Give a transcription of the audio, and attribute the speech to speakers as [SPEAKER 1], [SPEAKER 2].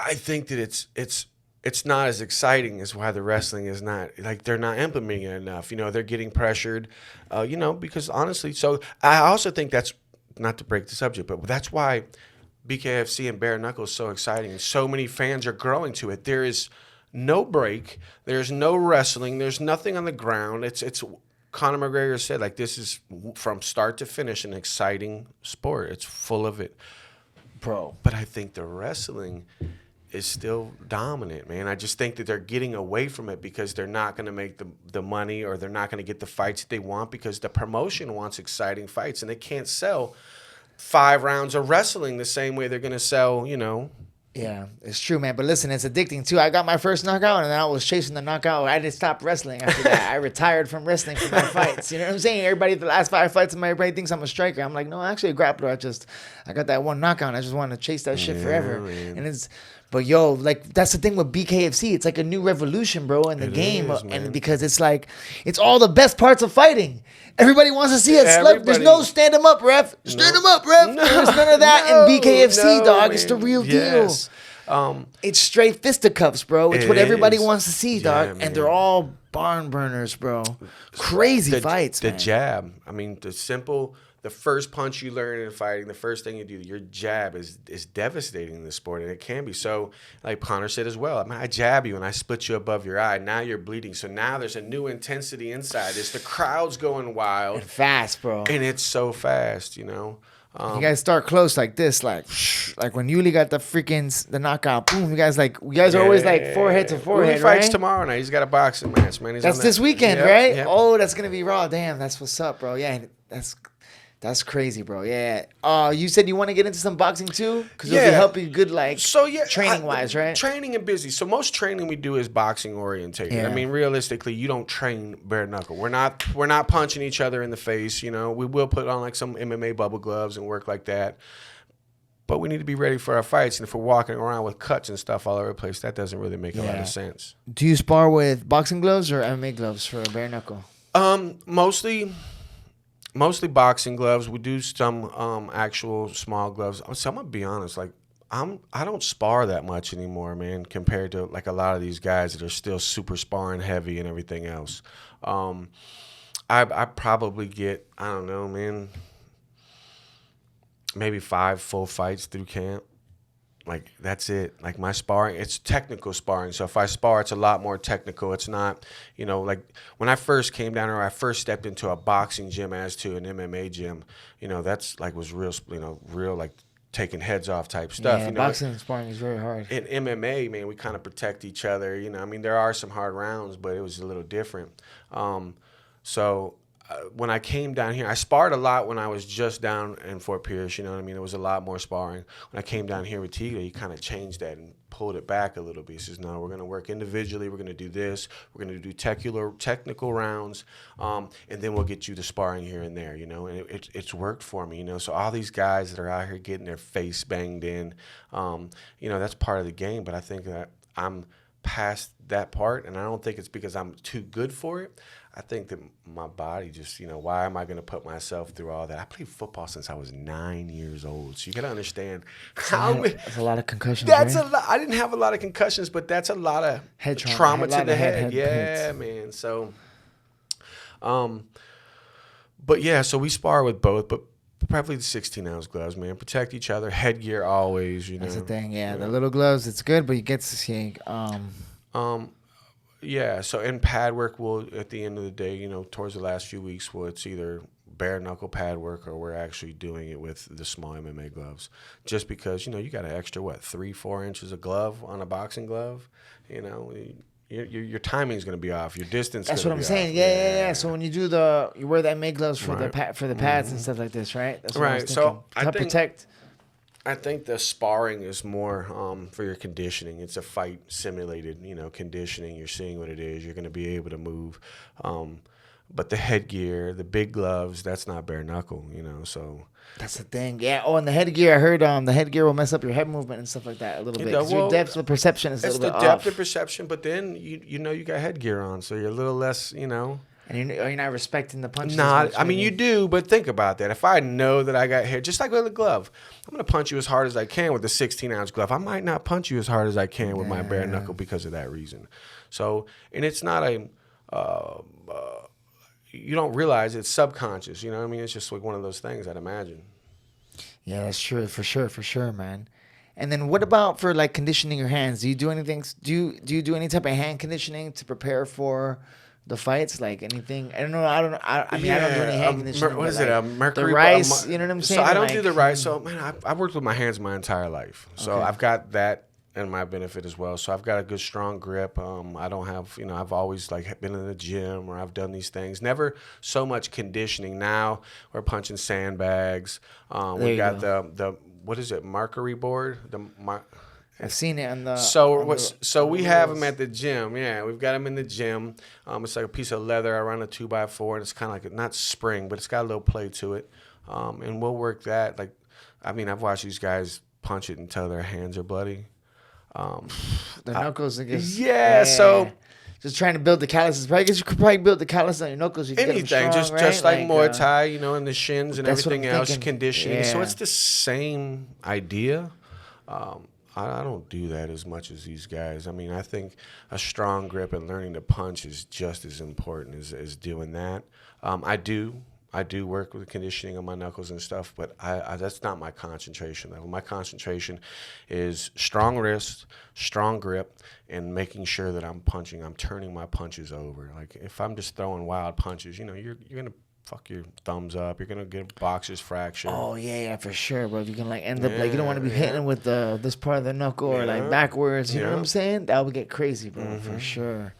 [SPEAKER 1] I think that it's not as exciting as why the wrestling is not like they're not implementing it enough. They're getting pressured, because honestly, so I also think that's not to break the subject, but that's why BKFC and Bareknuckle is so exciting. And so many fans are growing to it. There is no break. There's no wrestling. There's nothing on the ground. It's Conor McGregor said, like, this is from start to finish an exciting sport. It's full of it.
[SPEAKER 2] Bro.
[SPEAKER 1] But I think the wrestling is still dominant, man. I just think that they're getting away from it because they're not going to make the money, or they're not going to get the fights that they want, because the promotion wants exciting fights, and they can't sell 5 rounds of wrestling the same way they're going to sell,
[SPEAKER 2] Yeah, it's true, man. But listen, it's addicting too. I got my first knockout, and then I was chasing the knockout. I didn't stop wrestling after that. I retired from wrestling for my fights. You know what I'm saying? Everybody, the last 5 fights, everybody thinks I'm a striker. I'm like, no, actually a grappler. I got that one knockout. And I just want to chase that shit forever.
[SPEAKER 1] Man.
[SPEAKER 2] And but yo, like, that's the thing with BKFC. It's like a new revolution, bro, in the game. And because it's like, it's all the best parts of fighting. Everybody wants to see it. There's no stand him up, ref. Stand him up, ref. No, there's none of that in BKFC, dog. Man. It's the real deal. It's straight fisticuffs, bro. It's what everybody wants to see, dog.
[SPEAKER 1] Man.
[SPEAKER 2] And they're all barn burners, bro. Crazy fights, man.
[SPEAKER 1] The jab. I mean, the first punch you learn in fighting, the first thing you do, your jab is devastating in the sport, and it can be. So, like Conor said as well, I jab you and I split you above your eye. Now you're bleeding. So now there's a new intensity inside. The crowd's going wild.
[SPEAKER 2] And fast, bro.
[SPEAKER 1] And it's so fast, You
[SPEAKER 2] guys start close like this, like when Yuli got the knockout, boom. You guys are always like forehead to forehead.
[SPEAKER 1] He fights
[SPEAKER 2] right?
[SPEAKER 1] tomorrow night. He's got a boxing match, man.
[SPEAKER 2] That's this weekend, right?
[SPEAKER 1] Yep.
[SPEAKER 2] Oh, that's gonna be raw. Damn, that's what's up, bro. Yeah, that's crazy, bro. Yeah. You said you want to get into some boxing too, because it'll help you good, training wise, right?
[SPEAKER 1] Training and busy. So most training we do is boxing orientated.
[SPEAKER 2] Yeah.
[SPEAKER 1] I mean, realistically, you don't train bare knuckle. We're not punching each other in the face. We will put on like some MMA bubble gloves and work like that. But we need to be ready for our fights. And if we're walking around with cuts and stuff all over the place, that doesn't really make a lot of sense.
[SPEAKER 2] Do you spar with boxing gloves or MMA gloves for bare knuckle?
[SPEAKER 1] Mostly boxing gloves. We do some actual small gloves. So I'm gonna be honest, like I don't spar that much anymore, man, compared to like a lot of these guys that are still super sparring heavy and everything else. I probably get, I don't know, man, maybe 5 full fights through camp. Like, that's it. Like, my sparring, it's technical sparring. So if I spar, it's a lot more technical. It's not, like when I first came down here, I first stepped into a boxing gym as to an MMA gym. That's like was real, real like taking heads off type stuff.
[SPEAKER 2] Yeah, boxing and sparring is very hard.
[SPEAKER 1] In MMA, man, we kind of protect each other. I mean, there are some hard rounds, but it was a little different. When I came down here, I sparred a lot when I was just down in Fort Pierce, you know what I mean? It was a lot more sparring. When I came down here with Tiga, he kind of changed that and pulled it back a little bit. He says, no, we're going to work individually. We're going to do this. We're going to do technical rounds, and then we'll get you to sparring here and there, And it's worked for me, So all these guys that are out here getting their face banged in, that's part of the game. But I think that I'm past that part, and I don't think it's because I'm too good for it. I think that my body just, why am I going to put myself through all that? I played football since I was 9 years old. So you got to understand
[SPEAKER 2] that's a lot of concussions.
[SPEAKER 1] That's a lot. I didn't have a lot of concussions, but that's a lot of
[SPEAKER 2] head
[SPEAKER 1] trauma to the head.
[SPEAKER 2] Yeah,
[SPEAKER 1] hits. Man. So, but yeah, so we spar with both, but probably the 16-ounce gloves, man. Protect each other. Headgear always,
[SPEAKER 2] That's the thing, yeah. The little gloves, it's good, but you get to see.
[SPEAKER 1] Yeah, so in pad work, we'll, at the end of the day, towards the last few weeks, it's either bare knuckle pad work or we're actually doing it with the small MMA gloves. Just because, you got an extra, 3-4 inches of glove on a boxing glove, your timing's going to be off. Your distance.
[SPEAKER 2] That's what I'm saying. Yeah. So when you you wear the MMA gloves for the pads and stuff like this, right? That's what I was thinking.
[SPEAKER 1] So
[SPEAKER 2] to protect.
[SPEAKER 1] I think the sparring is more for your conditioning. It's a fight simulated, conditioning. You're seeing what it is. You're going to be able to move. But the headgear, the big gloves, that's not bare knuckle, so.
[SPEAKER 2] That's the thing. Yeah. Oh, and the headgear, I heard the headgear will mess up your head movement and stuff like that a little bit. Well, your depth of perception is a little bit off.
[SPEAKER 1] It's the depth of perception, but then you got headgear on, so you're a little less,
[SPEAKER 2] And you're not respecting the punches.
[SPEAKER 1] I mean, you do, but think about that. If I know that I got hit, just like with a glove, I'm going to punch you as hard as I can with the 16-ounce glove. I might not punch you as hard as I can with my bare knuckle because of that reason. So, and it's not you don't realize it's subconscious. You know what I mean? It's just like one of those things, I'd imagine.
[SPEAKER 2] Yeah, that's true. For sure, man. And then what about for like conditioning your hands? Do you do anything? Do you do any type of hand conditioning to prepare for the fights? Like anything? I don't know. I mean, I don't do any hand conditioning.
[SPEAKER 1] What is it?
[SPEAKER 2] Mercury? The rice. You know what I'm saying?
[SPEAKER 1] So I don't do the rice. So man, I've worked with my hands my entire life. So I've got that in my benefit as well. So I've got a good strong grip. I don't have, I've always like been in the gym or I've done these things. Never so much conditioning. Now we're punching sandbags. We got the what is it? Mercury board.
[SPEAKER 2] I've seen it on the.
[SPEAKER 1] So we have them at the gym. Yeah, we've got them in the gym. It's like a piece of leather around a 2x4, and it's kind of like not spring, but it's got a little play to it. And we'll work that. Like, I mean, I've watched these guys punch it until their hands are bloody.
[SPEAKER 2] The knuckles, I guess.
[SPEAKER 1] Yeah, so
[SPEAKER 2] just trying to build the calluses. I guess you could probably build the calluses on your knuckles. You can
[SPEAKER 1] anything,
[SPEAKER 2] get them strong,
[SPEAKER 1] just like Muay Thai, and the shins and everything else, conditioning.
[SPEAKER 2] Yeah.
[SPEAKER 1] So it's the same idea. I don't do that as much as these guys. I mean, I think a strong grip and learning to punch is just as important as doing that. I do work with conditioning on my knuckles and stuff, but that's not my concentration level. My concentration is strong wrist, strong grip, and making sure that I'm turning my punches over. Like if I'm just throwing wild punches, you're gonna fuck your thumbs up. You're gonna get boxers fracture.
[SPEAKER 2] Oh yeah, for sure, bro. You can like end up like you don't want to be hitting with this part of the knuckle or like backwards. You know what I'm saying? That would get crazy, bro, for sure.